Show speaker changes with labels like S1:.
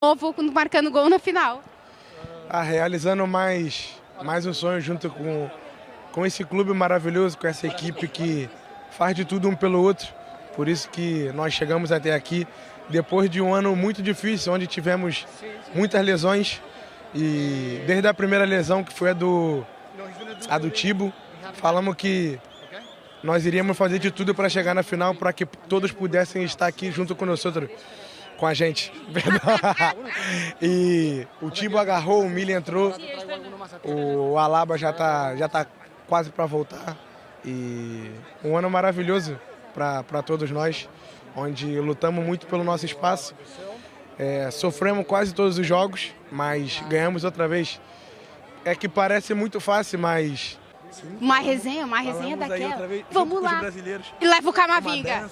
S1: novo, marcando gol na final.
S2: Realizando mais um sonho junto com esse clube maravilhoso, com essa equipe que faz de tudo um pelo outro. Por isso que nós chegamos até aqui, depois de um ano muito difícil, onde tivemos muitas lesões. E desde a primeira lesão, que foi a do Thibaut, falamos que nós iríamos fazer de tudo para chegar na final, para que todos pudessem estar aqui junto conosco, com a gente. E o Thibaut agarrou, o Milli entrou, o Alaba já tá quase para voltar. E um ano maravilhoso para todos nós, onde lutamos muito pelo nosso espaço. Sofremos quase todos os jogos, mas ganhamos outra vez. É que parece muito fácil, mas...
S1: Uma resenha daquela. Vamos lá. E leva o Camavinga.